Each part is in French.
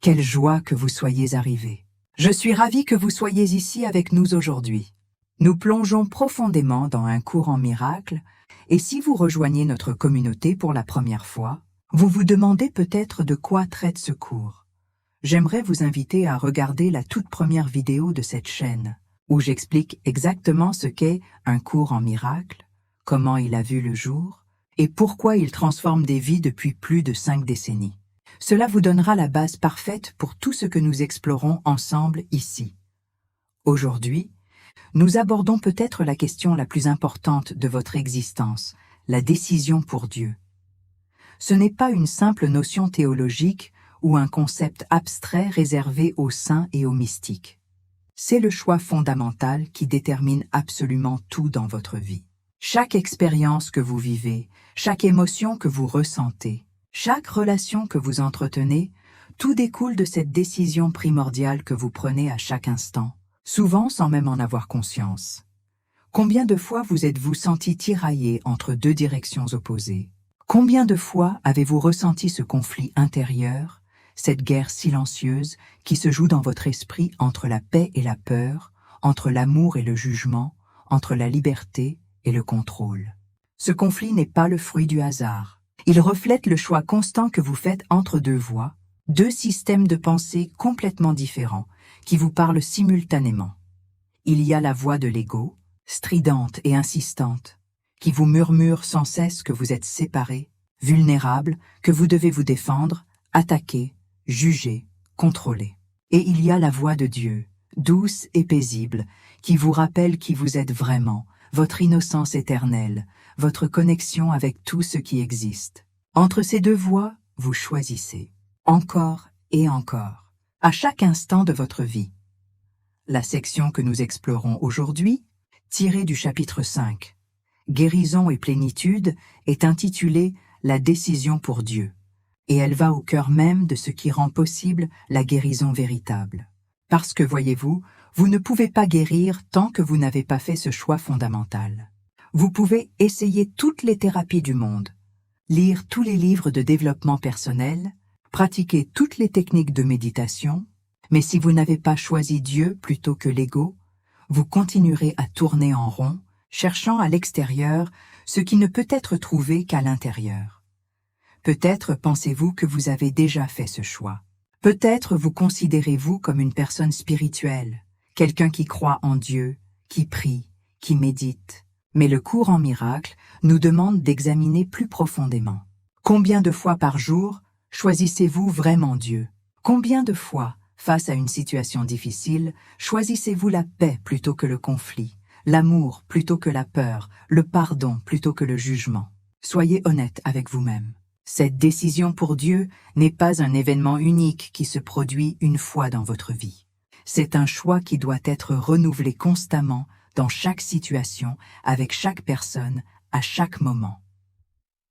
Quelle joie que vous soyez arrivés. Je suis ravi que vous soyez ici avec nous aujourd'hui. Nous plongeons profondément dans un cours en miracles, et si vous rejoignez notre communauté pour la première fois, vous vous demandez peut-être de quoi traite ce cours. J'aimerais vous inviter à regarder la toute première vidéo de cette chaîne, où j'explique exactement ce qu'est un cours en miracles, comment il a vu le jour, et pourquoi il transforme des vies depuis plus de 5 décennies. Cela vous donnera la base parfaite pour tout ce que nous explorons ensemble ici. Aujourd'hui, nous abordons peut-être la question la plus importante de votre existence, la décision pour Dieu. Ce n'est pas une simple notion théologique ou un concept abstrait réservé aux saints et aux mystiques. C'est le choix fondamental qui détermine absolument tout dans votre vie. Chaque expérience que vous vivez, chaque émotion que vous ressentez, chaque relation que vous entretenez, tout découle de cette décision primordiale que vous prenez à chaque instant, souvent sans même en avoir conscience. Combien de fois vous êtes-vous senti tiraillé entre deux directions opposées? Combien de fois avez-vous ressenti ce conflit intérieur, cette guerre silencieuse qui se joue dans votre esprit entre la paix et la peur, entre l'amour et le jugement, entre la liberté et le contrôle? Ce conflit n'est pas le fruit du hasard. Il reflète le choix constant que vous faites entre deux voies, deux systèmes de pensée complètement différents, qui vous parlent simultanément. Il y a la voix de l'ego, stridente et insistante, qui vous murmure sans cesse que vous êtes séparés, vulnérables, que vous devez vous défendre, attaquer, juger, contrôler. Et il y a la voix de Dieu, douce et paisible, qui vous rappelle qui vous êtes vraiment, votre innocence éternelle, votre connexion avec tout ce qui existe. Entre ces deux voies, vous choisissez, encore et encore, à chaque instant de votre vie. La section que nous explorons aujourd'hui, tirée du chapitre 5, Guérison et plénitude, est intitulée « La décision pour Dieu », et elle va au cœur même de ce qui rend possible la guérison véritable. Parce que, voyez-vous, vous ne pouvez pas guérir tant que vous n'avez pas fait ce choix fondamental. Vous pouvez essayer toutes les thérapies du monde, lire tous les livres de développement personnel, pratiquer toutes les techniques de méditation, mais si vous n'avez pas choisi Dieu plutôt que l'ego, vous continuerez à tourner en rond, cherchant à l'extérieur ce qui ne peut être trouvé qu'à l'intérieur. Peut-être pensez-vous que vous avez déjà fait ce choix. Peut-être vous considérez-vous comme une personne spirituelle, quelqu'un qui croit en Dieu, qui prie, qui médite. Mais le cours en miracle nous demande d'examiner plus profondément. Combien de fois par jour choisissez-vous vraiment Dieu? Combien de fois, face à une situation difficile, choisissez-vous la paix plutôt que le conflit, l'amour plutôt que la peur, le pardon plutôt que le jugement? Soyez honnête avec vous-même. Cette décision pour Dieu n'est pas un événement unique qui se produit une fois dans votre vie. C'est un choix qui doit être renouvelé constamment dans chaque situation, avec chaque personne, à chaque moment.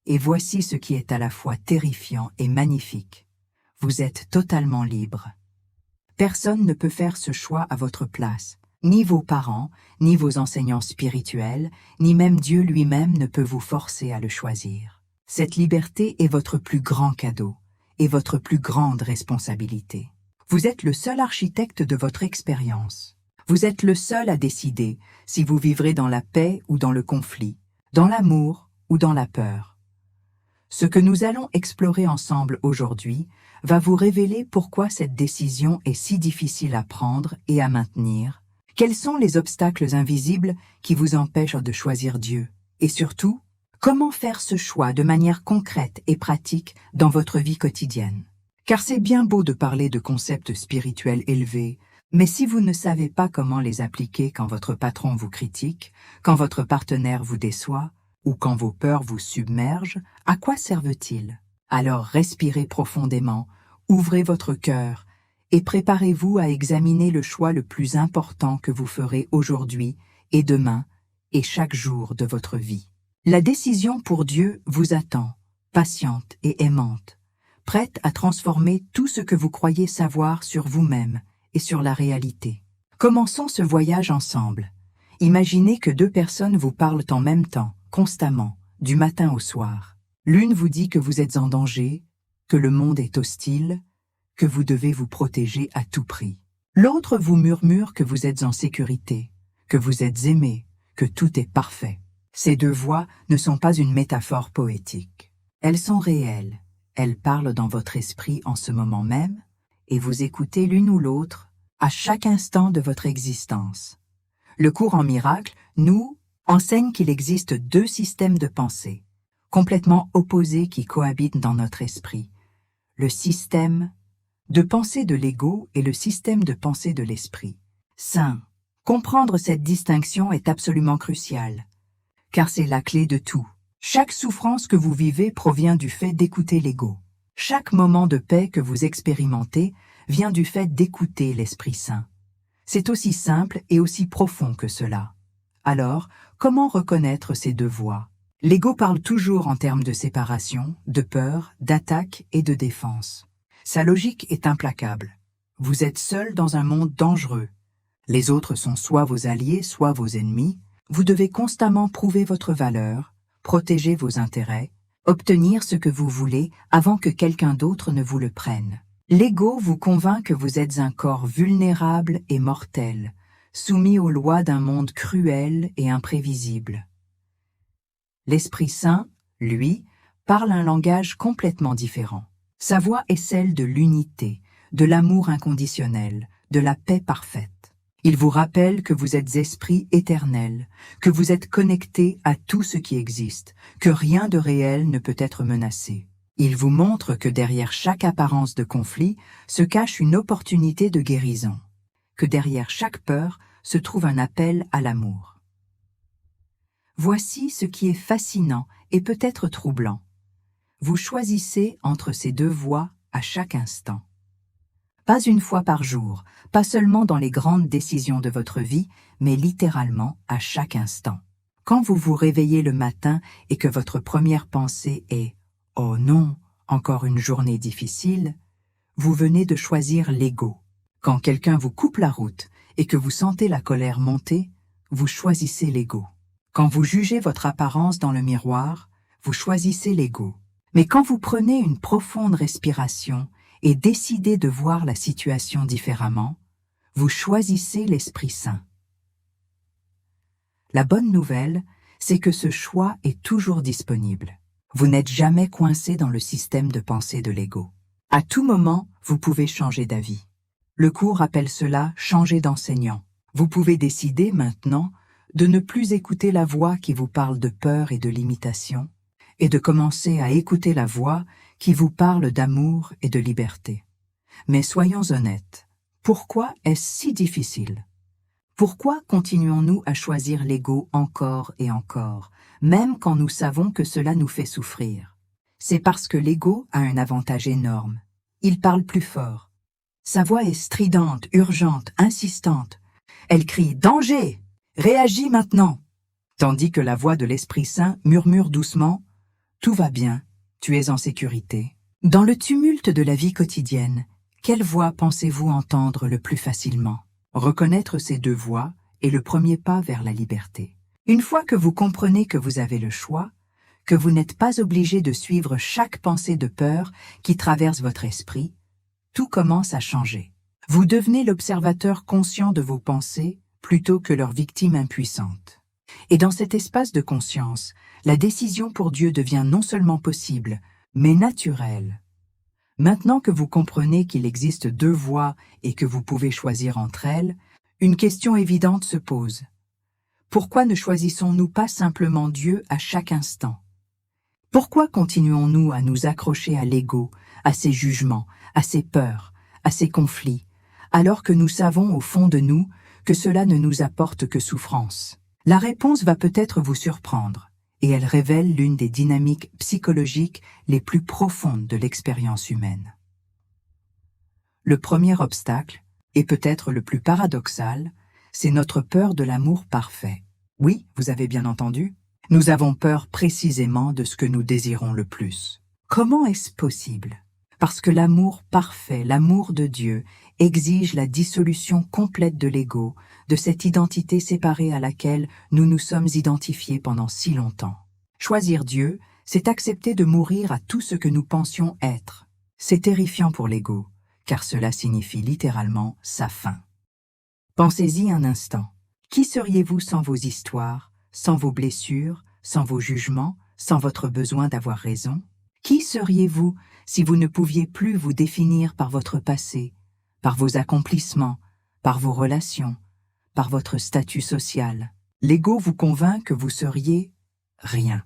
Et voici ce qui est à la fois terrifiant et magnifique. Vous êtes totalement libre. Personne ne peut faire ce choix à votre place. Ni vos parents, ni vos enseignants spirituels, ni même Dieu lui-même ne peut vous forcer à le choisir. Cette liberté est votre plus grand cadeau et votre plus grande responsabilité. Vous êtes le seul architecte de votre expérience. Vous êtes le seul à décider si vous vivrez dans la paix ou dans le conflit, dans l'amour ou dans la peur. Ce que nous allons explorer ensemble aujourd'hui va vous révéler pourquoi cette décision est si difficile à prendre et à maintenir, quels sont les obstacles invisibles qui vous empêchent de choisir Dieu, et surtout, comment faire ce choix de manière concrète et pratique dans votre vie quotidienne. Car c'est bien beau de parler de concepts spirituels élevés, mais si vous ne savez pas comment les appliquer quand votre patron vous critique, quand votre partenaire vous déçoit, ou quand vos peurs vous submergent, à quoi servent-ils? Alors respirez profondément, ouvrez votre cœur, et préparez-vous à examiner le choix le plus important que vous ferez aujourd'hui et demain et chaque jour de votre vie. La décision pour Dieu vous attend, patiente et aimante, prête à transformer tout ce que vous croyez savoir sur vous-même et sur la réalité. Commençons ce voyage ensemble. Imaginez que deux personnes vous parlent en même temps, constamment, du matin au soir. L'une vous dit que vous êtes en danger, que le monde est hostile, que vous devez vous protéger à tout prix. L'autre vous murmure que vous êtes en sécurité, que vous êtes aimé, que tout est parfait. Ces deux voix ne sont pas une métaphore poétique. Elles sont réelles. Elles parlent dans votre esprit en ce moment même, et vous écoutez l'une ou l'autre à chaque instant de votre existence. Le cours en miracle nous enseigne qu'il existe deux systèmes de pensée, complètement opposés qui cohabitent dans notre esprit. Le système de pensée de l'ego et le système de pensée de l'esprit. Saint, comprendre cette distinction est absolument crucial, car c'est la clé de tout. Chaque souffrance que vous vivez provient du fait d'écouter l'ego. Chaque moment de paix que vous expérimentez vient du fait d'écouter l'Esprit Saint. C'est aussi simple et aussi profond que cela. Alors, comment reconnaître ces deux voies? L'ego parle toujours en termes de séparation, de peur, d'attaque et de défense. Sa logique est implacable. Vous êtes seul dans un monde dangereux. Les autres sont soit vos alliés, soit vos ennemis. Vous devez constamment prouver votre valeur, protéger vos intérêts, obtenir ce que vous voulez avant que quelqu'un d'autre ne vous le prenne. L'ego vous convainc que vous êtes un corps vulnérable et mortel, soumis aux lois d'un monde cruel et imprévisible. L'Esprit Saint, lui, parle un langage complètement différent. Sa voix est celle de l'unité, de l'amour inconditionnel, de la paix parfaite. Il vous rappelle que vous êtes esprit éternel, que vous êtes connecté à tout ce qui existe, que rien de réel ne peut être menacé. Il vous montre que derrière chaque apparence de conflit se cache une opportunité de guérison, que derrière chaque peur se trouve un appel à l'amour. Voici ce qui est fascinant et peut-être troublant. Vous choisissez entre ces deux voies à chaque instant. Pas une fois par jour, pas seulement dans les grandes décisions de votre vie, mais littéralement à chaque instant. Quand vous vous réveillez le matin et que votre première pensée est « Oh non, encore une journée difficile », vous venez de choisir l'ego. Quand quelqu'un vous coupe la route et que vous sentez la colère monter, vous choisissez l'ego. Quand vous jugez votre apparence dans le miroir, vous choisissez l'ego. Mais quand vous prenez une profonde respiration et décidez de voir la situation différemment, vous choisissez l'Esprit Saint. La bonne nouvelle, c'est que ce choix est toujours disponible. Vous n'êtes jamais coincé dans le système de pensée de l'ego. À tout moment, vous pouvez changer d'avis. Le cours appelle cela « changer d'enseignant ». Vous pouvez décider maintenant de ne plus écouter la voix qui vous parle de peur et de limitation, et de commencer à écouter la voix qui vous parle d'amour et de liberté. Mais soyons honnêtes, pourquoi est-ce si difficile? Pourquoi continuons-nous à choisir l'ego encore et encore, même quand nous savons que cela nous fait souffrir? C'est parce que l'ego a un avantage énorme. Il parle plus fort. Sa voix est stridente, urgente, insistante. Elle crie « Danger! Réagis maintenant !» Tandis que la voix de l'Esprit Saint murmure doucement « Tout va bien, tu es en sécurité ». Dans le tumulte de la vie quotidienne, quelle voix pensez-vous entendre le plus facilement? Reconnaître ces deux voix est le premier pas vers la liberté. Une fois que vous comprenez que vous avez le choix, que vous n'êtes pas obligé de suivre chaque pensée de peur qui traverse votre esprit, tout commence à changer. Vous devenez l'observateur conscient de vos pensées plutôt que leur victime impuissante. Et dans cet espace de conscience, la décision pour Dieu devient non seulement possible, mais naturelle. Maintenant que vous comprenez qu'il existe deux voies et que vous pouvez choisir entre elles, une question évidente se pose. Pourquoi ne choisissons-nous pas simplement Dieu à chaque instant? Pourquoi continuons-nous à nous accrocher à l'ego, à ses jugements, à ses peurs, à ses conflits, alors que nous savons au fond de nous que cela ne nous apporte que souffrance? La réponse va peut-être vous surprendre, et elle révèle l'une des dynamiques psychologiques les plus profondes de l'expérience humaine. Le premier obstacle, et peut-être le plus paradoxal, c'est notre peur de l'amour parfait. Oui, vous avez bien entendu, nous avons peur précisément de ce que nous désirons le plus. Comment est-ce possible? Parce que l'amour parfait, l'amour de Dieu, exige la dissolution complète de l'ego, de cette identité séparée à laquelle nous nous sommes identifiés pendant si longtemps. Choisir Dieu, c'est accepter de mourir à tout ce que nous pensions être. C'est terrifiant pour l'ego, car cela signifie littéralement sa fin. Pensez-y un instant. Qui seriez-vous sans vos histoires, sans vos blessures, sans vos jugements, sans votre besoin d'avoir raison? Qui seriez-vous si vous ne pouviez plus vous définir par votre passé, par vos accomplissements, par vos relations, par votre statut social? L'ego vous convainc que vous seriez rien.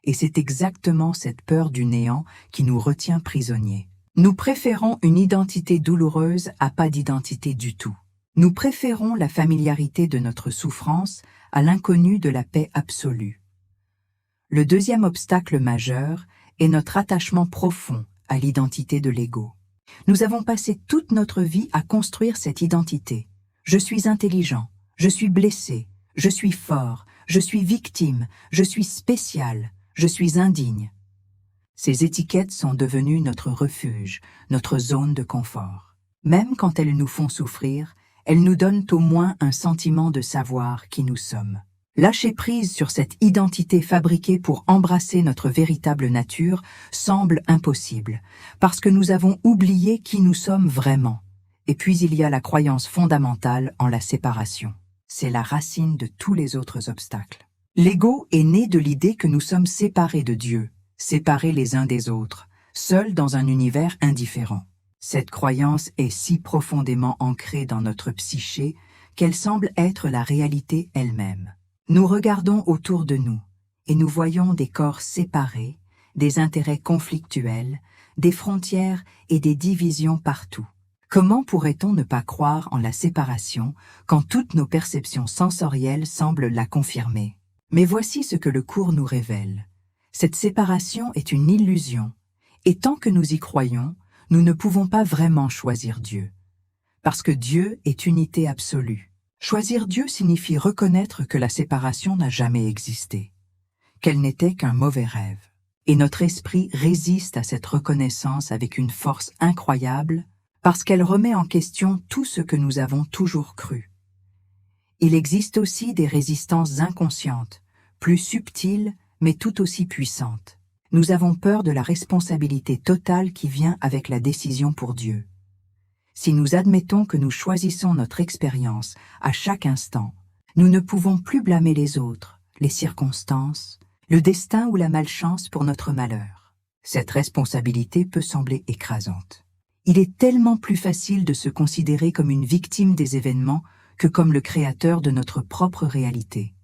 Et c'est exactement cette peur du néant qui nous retient prisonniers. Nous préférons une identité douloureuse à pas d'identité du tout. Nous préférons la familiarité de notre souffrance à l'inconnu de la paix absolue. Le deuxième obstacle majeur est notre attachement profond à l'identité de l'ego. Nous avons passé toute notre vie à construire cette identité. Je suis intelligent, je suis blessé, je suis fort, je suis victime, je suis spécial, je suis indigne. Ces étiquettes sont devenues notre refuge, notre zone de confort. Même quand elles nous font souffrir, elles nous donnent au moins un sentiment de savoir qui nous sommes. Lâcher prise sur cette identité fabriquée pour embrasser notre véritable nature semble impossible, parce que nous avons oublié qui nous sommes vraiment. Et puis il y a la croyance fondamentale en la séparation. C'est la racine de tous les autres obstacles. L'ego est né de l'idée que nous sommes séparés de Dieu, séparés les uns des autres, seuls dans un univers indifférent. Cette croyance est si profondément ancrée dans notre psyché qu'elle semble être la réalité elle-même. Nous regardons autour de nous et nous voyons des corps séparés, des intérêts conflictuels, des frontières et des divisions partout. Comment pourrait-on ne pas croire en la séparation quand toutes nos perceptions sensorielles semblent la confirmer? Mais voici ce que le cours nous révèle. Cette séparation est une illusion, et tant que nous y croyons, nous ne pouvons pas vraiment choisir Dieu. Parce que Dieu est unité absolue. Choisir Dieu signifie reconnaître que la séparation n'a jamais existé, qu'elle n'était qu'un mauvais rêve. Et notre esprit résiste à cette reconnaissance avec une force incroyable parce qu'elle remet en question tout ce que nous avons toujours cru. Il existe aussi des résistances inconscientes, plus subtiles mais tout aussi puissantes. Nous avons peur de la responsabilité totale qui vient avec la décision pour Dieu. Si nous admettons que nous choisissons notre expérience à chaque instant, nous ne pouvons plus blâmer les autres, les circonstances, le destin ou la malchance pour notre malheur. Cette responsabilité peut sembler écrasante. Il est tellement plus facile de se considérer comme une victime des événements que comme le créateur de notre propre réalité.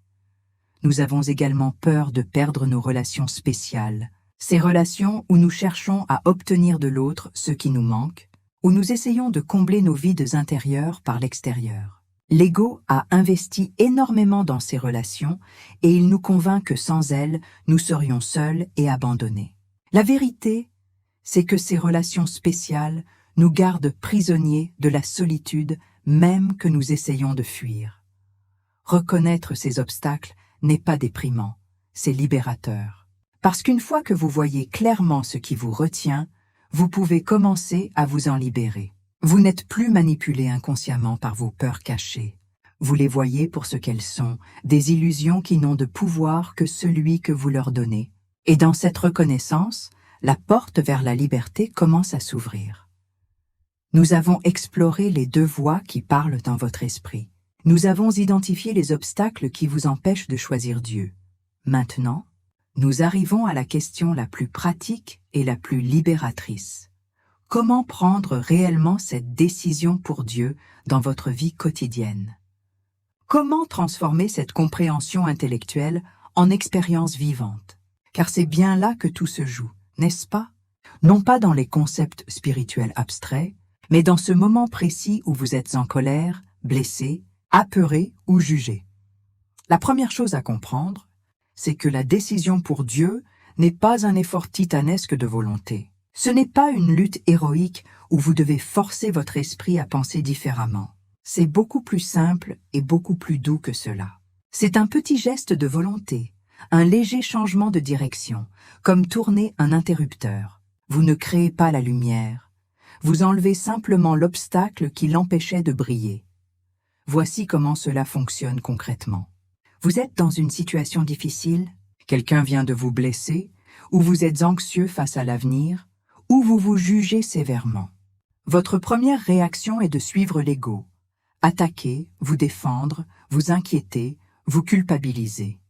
Nous avons également peur de perdre nos relations spéciales, ces relations où nous cherchons à obtenir de l'autre ce qui nous manque, où nous essayons de combler nos vides intérieures par l'extérieur. L'ego a investi énormément dans ces relations et il nous convainc que sans elles, nous serions seuls et abandonnés. La vérité, c'est que ces relations spéciales nous gardent prisonniers de la solitude même que nous essayons de fuir. Reconnaître ces obstacles n'est pas déprimant, c'est libérateur. Parce qu'une fois que vous voyez clairement ce qui vous retient, vous pouvez commencer à vous en libérer. Vous n'êtes plus manipulé inconsciemment par vos peurs cachées. Vous les voyez pour ce qu'elles sont, des illusions qui n'ont de pouvoir que celui que vous leur donnez. Et dans cette reconnaissance, la porte vers la liberté commence à s'ouvrir. Nous avons exploré les deux voies qui parlent dans votre esprit. Nous avons identifié les obstacles qui vous empêchent de choisir Dieu. Maintenant, nous arrivons à la question la plus pratique et la plus libératrice. Comment prendre réellement cette décision pour Dieu dans votre vie quotidienne? Comment transformer cette compréhension intellectuelle en expérience vivante? Car c'est bien là que tout se joue, n'est-ce pas? Non pas dans les concepts spirituels abstraits, mais dans ce moment précis où vous êtes en colère, blessé, apeuré ou jugé. La première chose à comprendre, c'est que la décision pour Dieu n'est pas un effort titanesque de volonté. Ce n'est pas une lutte héroïque où vous devez forcer votre esprit à penser différemment. C'est beaucoup plus simple et beaucoup plus doux que cela. C'est un petit geste de volonté, un léger changement de direction, comme tourner un interrupteur. Vous ne créez pas la lumière, vous enlevez simplement l'obstacle qui l'empêchait de briller. Voici comment cela fonctionne concrètement. Vous êtes dans une situation difficile, quelqu'un vient de vous blesser, ou vous êtes anxieux face à l'avenir, ou vous vous jugez sévèrement. Votre première réaction est de suivre l'ego. Attaquer, vous défendre, vous inquiéter, vous culpabiliser.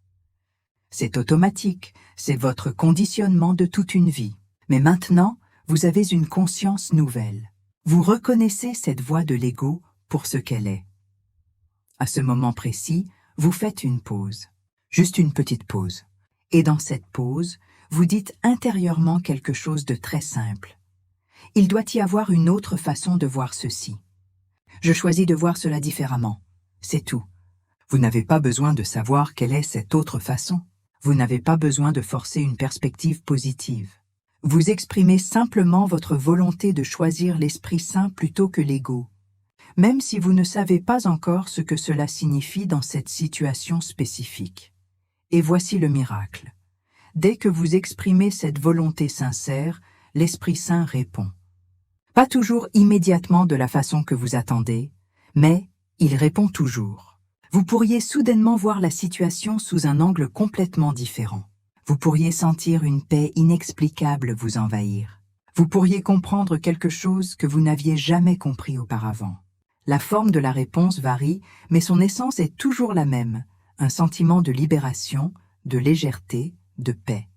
C'est automatique, c'est votre conditionnement de toute une vie. Mais maintenant, vous avez une conscience nouvelle. Vous reconnaissez cette voix de l'ego pour ce qu'elle est. À ce moment précis, vous faites une pause. Juste une petite pause. Et dans cette pause, vous dites intérieurement quelque chose de très simple. Il doit y avoir une autre façon de voir ceci. Je choisis de voir cela différemment. C'est tout. Vous n'avez pas besoin de savoir quelle est cette autre façon. Vous n'avez pas besoin de forcer une perspective positive. Vous exprimez simplement votre volonté de choisir l'Esprit Saint plutôt que l'ego, même si vous ne savez pas encore ce que cela signifie dans cette situation spécifique. Et voici le miracle. Dès que vous exprimez cette volonté sincère, l'Esprit Saint répond. Pas toujours immédiatement de la façon que vous attendez, mais il répond toujours. Vous pourriez soudainement voir la situation sous un angle complètement différent. Vous pourriez sentir une paix inexplicable vous envahir. Vous pourriez comprendre quelque chose que vous n'aviez jamais compris auparavant. La forme de la réponse varie, mais son essence est toujours la même, un sentiment de libération, de légèreté, de paix.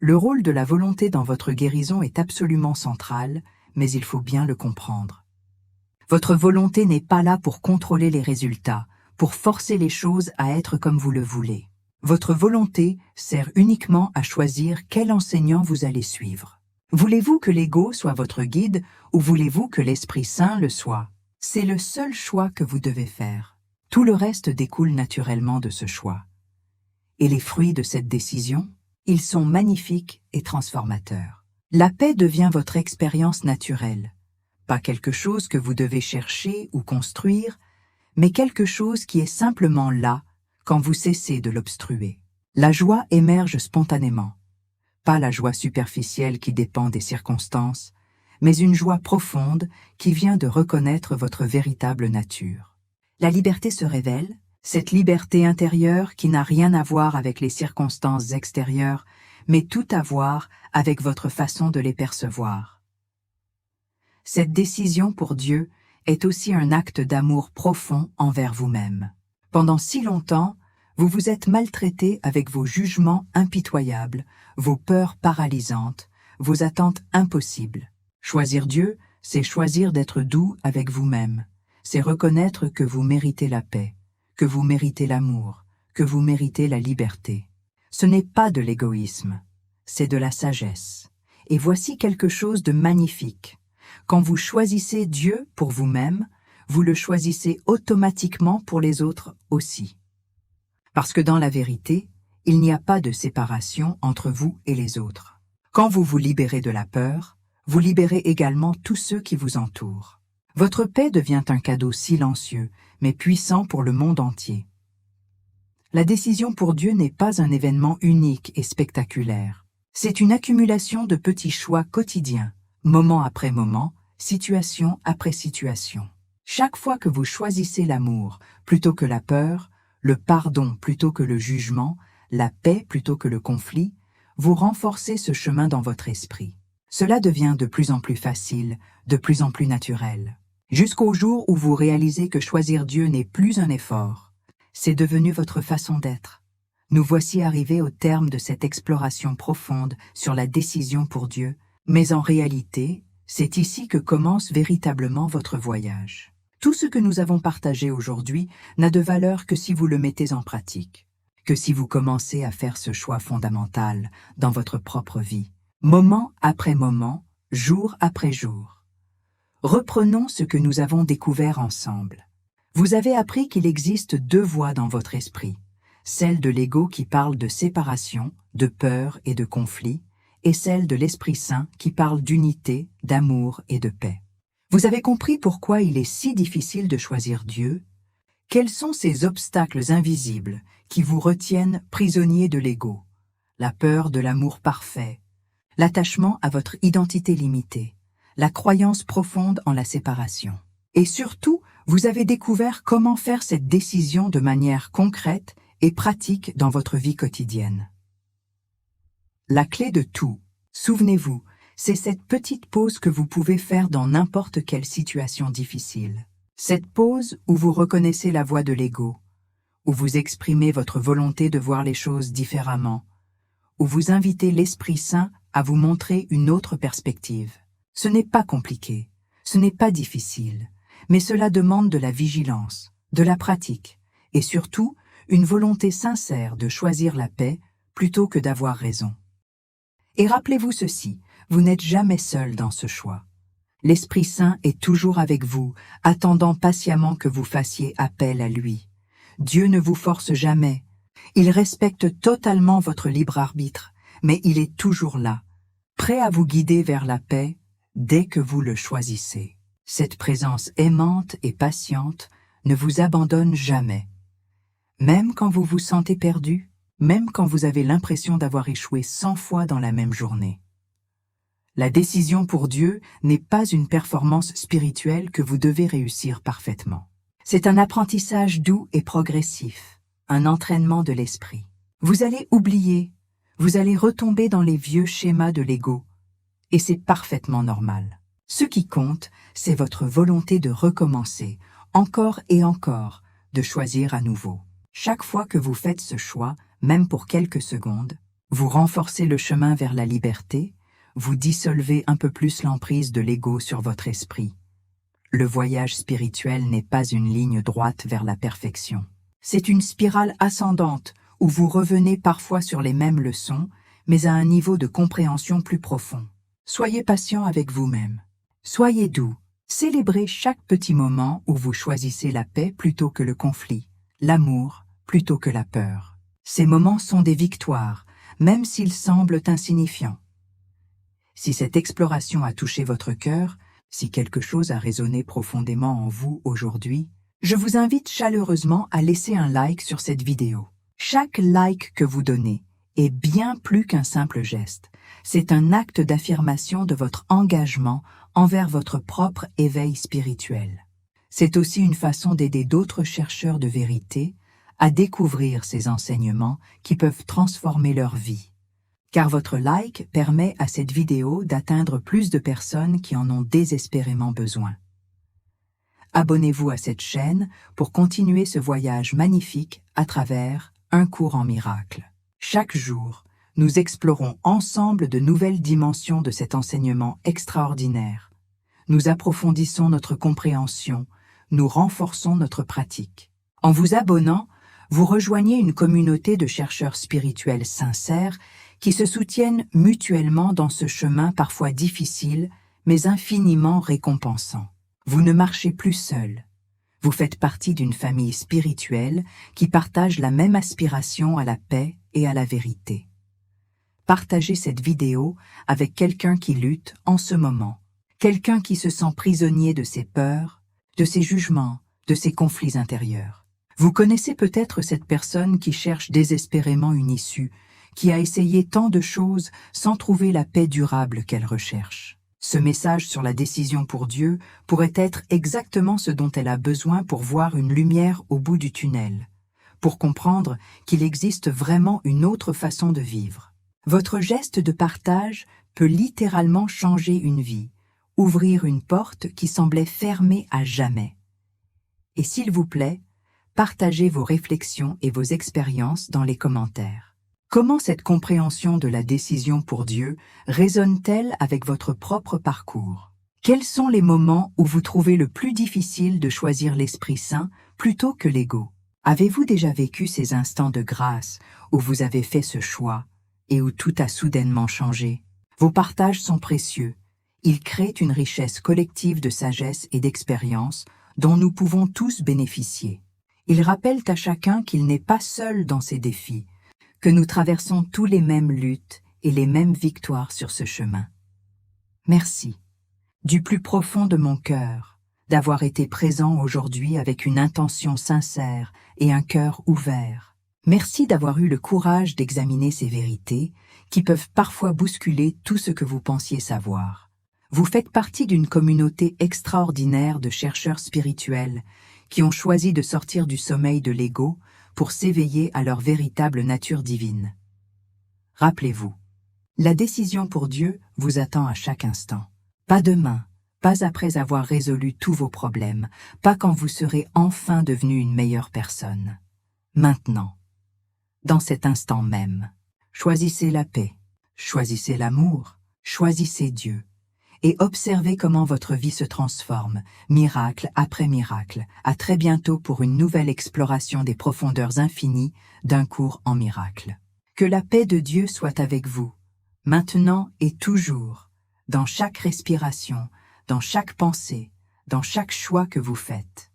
Le rôle de la volonté dans votre guérison est absolument central, mais il faut bien le comprendre. Votre volonté n'est pas là pour contrôler les résultats, pour forcer les choses à être comme vous le voulez. Votre volonté sert uniquement à choisir quel enseignant vous allez suivre. Voulez-vous que l'ego soit votre guide ou voulez-vous que l'Esprit Saint le soit? C'est le seul choix que vous devez faire. Tout le reste découle naturellement de ce choix. Et les fruits de cette décision? Ils sont magnifiques et transformateurs. La paix devient votre expérience naturelle. Pas quelque chose que vous devez chercher ou construire, mais quelque chose qui est simplement là quand vous cessez de l'obstruer. La joie émerge spontanément. Pas la joie superficielle qui dépend des circonstances, mais une joie profonde qui vient de reconnaître votre véritable nature. La liberté se révèle, cette liberté intérieure qui n'a rien à voir avec les circonstances extérieures, mais tout à voir avec votre façon de les percevoir. Cette décision pour Dieu est aussi un acte d'amour profond envers vous-même. Pendant si longtemps, vous vous êtes maltraité avec vos jugements impitoyables, vos peurs paralysantes, vos attentes impossibles. Choisir Dieu, c'est choisir d'être doux avec vous-même. C'est reconnaître que vous méritez la paix, que vous méritez l'amour, que vous méritez la liberté. Ce n'est pas de l'égoïsme, c'est de la sagesse. Et voici quelque chose de magnifique. Quand vous choisissez Dieu pour vous-même, vous le choisissez automatiquement pour les autres aussi. Parce que dans la vérité, il n'y a pas de séparation entre vous et les autres. Quand vous vous libérez de la peur, vous libérez également tous ceux qui vous entourent. Votre paix devient un cadeau silencieux, mais puissant pour le monde entier. La décision pour Dieu n'est pas un événement unique et spectaculaire. C'est une accumulation de petits choix quotidiens, moment après moment, situation après situation. Chaque fois que vous choisissez l'amour plutôt que la peur, le pardon plutôt que le jugement, la paix plutôt que le conflit, vous renforcez ce chemin dans votre esprit. Cela devient de plus en plus facile, de plus en plus naturel. Jusqu'au jour où vous réalisez que choisir Dieu n'est plus un effort. C'est devenu votre façon d'être. Nous voici arrivés au terme de cette exploration profonde sur la décision pour Dieu, mais en réalité, c'est ici que commence véritablement votre voyage. Tout ce que nous avons partagé aujourd'hui n'a de valeur que si vous le mettez en pratique, que si vous commencez à faire ce choix fondamental dans votre propre vie, moment après moment, jour après jour. Reprenons ce que nous avons découvert ensemble. Vous avez appris qu'il existe deux voix dans votre esprit, celle de l'ego qui parle de séparation, de peur et de conflit, et celle de l'Esprit Saint qui parle d'unité, d'amour et de paix. Vous avez compris pourquoi il est si difficile de choisir Dieu? Quels sont ces obstacles invisibles qui vous retiennent prisonniers de l'ego? La peur de l'amour parfait, l'attachement à votre identité limitée, la croyance profonde en la séparation. Et surtout, vous avez découvert comment faire cette décision de manière concrète et pratique dans votre vie quotidienne. La clé de tout, souvenez-vous, C'est cette petite pause que vous pouvez faire dans n'importe quelle situation difficile. Cette pause où vous reconnaissez la voix de l'ego, où vous exprimez votre volonté de voir les choses différemment, où vous invitez l'Esprit Saint à vous montrer une autre perspective. Ce n'est pas compliqué, ce n'est pas difficile, mais cela demande de la vigilance, de la pratique, et surtout une volonté sincère de choisir la paix plutôt que d'avoir raison. Et rappelez-vous ceci, vous n'êtes jamais seul dans ce choix. L'Esprit Saint est toujours avec vous, attendant patiemment que vous fassiez appel à lui. Dieu ne vous force jamais. Il respecte totalement votre libre arbitre, mais il est toujours là, prêt à vous guider vers la paix dès que vous le choisissez. Cette présence aimante et patiente ne vous abandonne jamais. Même quand vous vous sentez perdu, même quand vous avez l'impression d'avoir échoué 100 fois dans la même journée. La décision pour Dieu n'est pas une performance spirituelle que vous devez réussir parfaitement. C'est un apprentissage doux et progressif, un entraînement de l'esprit. Vous allez oublier, vous allez retomber dans les vieux schémas de l'ego, et c'est parfaitement normal. Ce qui compte, c'est votre volonté de recommencer, encore et encore, de choisir à nouveau. Chaque fois que vous faites ce choix, même pour quelques secondes, vous renforcez le chemin vers la liberté, vous dissolvez un peu plus l'emprise de l'ego sur votre esprit. Le voyage spirituel n'est pas une ligne droite vers la perfection. C'est une spirale ascendante où vous revenez parfois sur les mêmes leçons, mais à un niveau de compréhension plus profond. Soyez patient avec vous-même. Soyez doux. Célébrez chaque petit moment où vous choisissez la paix plutôt que le conflit, l'amour plutôt que la peur. Ces moments sont des victoires, même s'ils semblent insignifiants. Si cette exploration a touché votre cœur, si quelque chose a résonné profondément en vous aujourd'hui, je vous invite chaleureusement à laisser un like sur cette vidéo. Chaque like que vous donnez est bien plus qu'un simple geste. C'est un acte d'affirmation de votre engagement envers votre propre éveil spirituel. C'est aussi une façon d'aider d'autres chercheurs de vérité à découvrir ces enseignements qui peuvent transformer leur vie. Car votre like permet à cette vidéo d'atteindre plus de personnes qui en ont désespérément besoin. Abonnez-vous à cette chaîne pour continuer ce voyage magnifique à travers un cours en miracle. Chaque jour, nous explorons ensemble de nouvelles dimensions de cet enseignement extraordinaire. Nous approfondissons notre compréhension, nous renforçons notre pratique. En vous abonnant, vous rejoignez une communauté de chercheurs spirituels sincères qui se soutiennent mutuellement dans ce chemin parfois difficile, mais infiniment récompensant. Vous ne marchez plus seul. Vous faites partie d'une famille spirituelle qui partage la même aspiration à la paix et à la vérité. Partagez cette vidéo avec quelqu'un qui lutte en ce moment, quelqu'un qui se sent prisonnier de ses peurs, de ses jugements, de ses conflits intérieurs. Vous connaissez peut-être cette personne qui cherche désespérément une issue, qui a essayé tant de choses sans trouver la paix durable qu'elle recherche. Ce message sur la décision pour Dieu pourrait être exactement ce dont elle a besoin pour voir une lumière au bout du tunnel, pour comprendre qu'il existe vraiment une autre façon de vivre. Votre geste de partage peut littéralement changer une vie, ouvrir une porte qui semblait fermée à jamais. Et s'il vous plaît, partagez vos réflexions et vos expériences dans les commentaires. Comment cette compréhension de la décision pour Dieu résonne-t-elle avec votre propre parcours? Quels sont les moments où vous trouvez le plus difficile de choisir l'Esprit Saint plutôt que l'ego? Avez-vous déjà vécu ces instants de grâce où vous avez fait ce choix et où tout a soudainement changé? Vos partages sont précieux. Ils créent une richesse collective de sagesse et d'expérience dont nous pouvons tous bénéficier. Ils rappellent à chacun qu'il n'est pas seul dans ses défis, que nous traversons tous les mêmes luttes et les mêmes victoires sur ce chemin. Merci, du plus profond de mon cœur, d'avoir été présent aujourd'hui avec une intention sincère et un cœur ouvert. Merci d'avoir eu le courage d'examiner ces vérités qui peuvent parfois bousculer tout ce que vous pensiez savoir. Vous faites partie d'une communauté extraordinaire de chercheurs spirituels qui ont choisi de sortir du sommeil de l'ego pour s'éveiller à leur véritable nature divine. Rappelez-vous, La décision pour Dieu vous attend à chaque instant. Pas demain, pas après avoir résolu tous vos problèmes, pas quand vous serez enfin devenu une meilleure personne. Maintenant, dans cet instant même, choisissez la paix, choisissez l'amour, choisissez Dieu, et observez comment votre vie se transforme, miracle après miracle. À très bientôt pour une nouvelle exploration des profondeurs infinies d'un cours en miracle. Que la paix de Dieu soit avec vous, maintenant et toujours, dans chaque respiration, dans chaque pensée, dans chaque choix que vous faites.